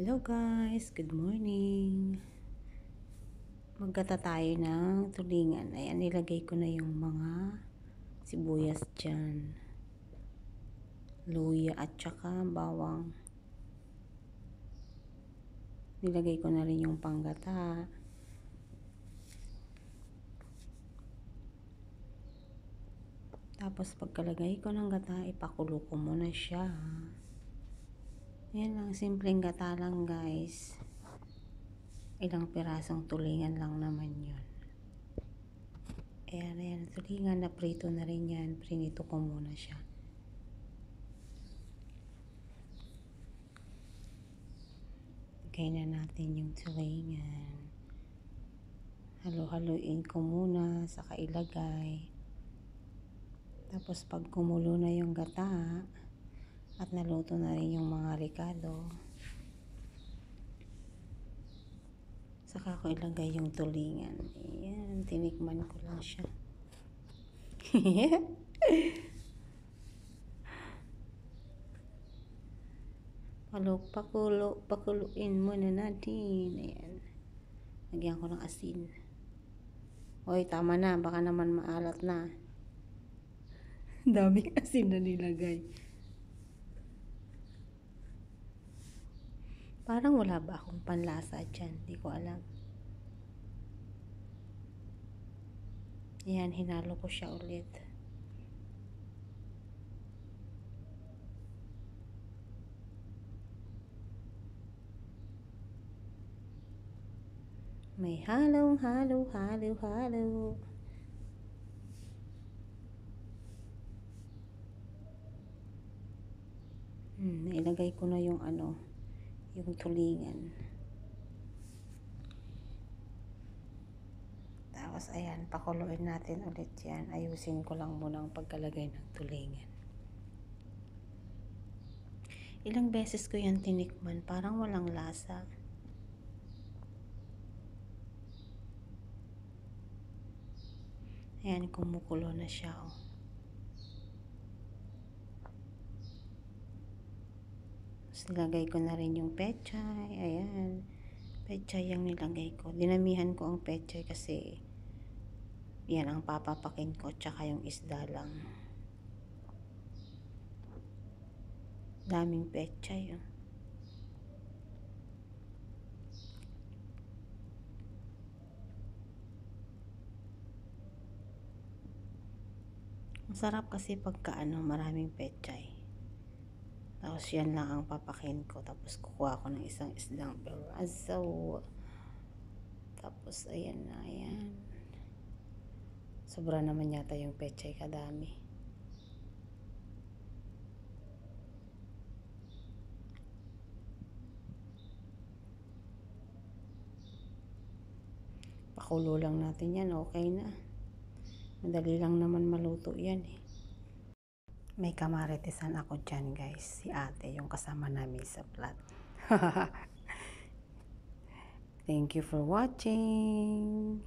Hello guys, good morning. Maggata tayo ng tulingan. Ayan, nilagay ko na yung mga sibuyas dyan, luya at saka bawang. Nilagay ko na rin yung panggata. Tapos pagkalagay ko ng gata, ipakulo ko muna siya. Ayan lang, simpleng gata lang guys. Ilang pirasong tulingan lang naman yun. Ayan, tulingan na prito na rin yan. Prinito ko muna siya. Lagay na natin yung tulingan. Halo-haluin ko muna, saka ilagay. Tapos pag kumulo na yung gata, at naluto na rin yung mga ricado, saka ko ilagay yung tulingan. Ayan, tinikman ko lang siya. Pakuluin muna natin. Ayan. Lagyan ko ng asin. Hoy, tama na. Baka naman maalat na. Daming asin na nilagay. Parang wala ba akong panlasa dyan? Hindi ko alam. Ayan, hinalo ko siya ulit. May halo. Nailagay ko na yung yung tulingan. Tapos ayan, pakuluin natin ulit yan. Ayusin ko lang muna ang pagkalagay ng tulingan. Ilang beses ko yan tinikman, parang walang lasa. Ayan, kumukulo na siya, oh. Tapos nilagay ko na rin yung pechay. Ayan, pechay yung nilagay ko. Dinamihan ko ang pechay kasi yan ang papapakin ko, tsaka yung isda lang. Daming pechay, oh. Masarap kasi pagka maraming pechay. Tapos yan lang ang papakin ko. Tapos kukuha ko ng isang isdang peraso. Tapos ayan na, ayan. Sobra naman yata yung pechay, kadami. Pakulo lang natin yan, okay na. Madali lang naman maluto yan eh. May kamaritesan ako dyan guys, si ate yung kasama namin sa vlog. Thank you for watching.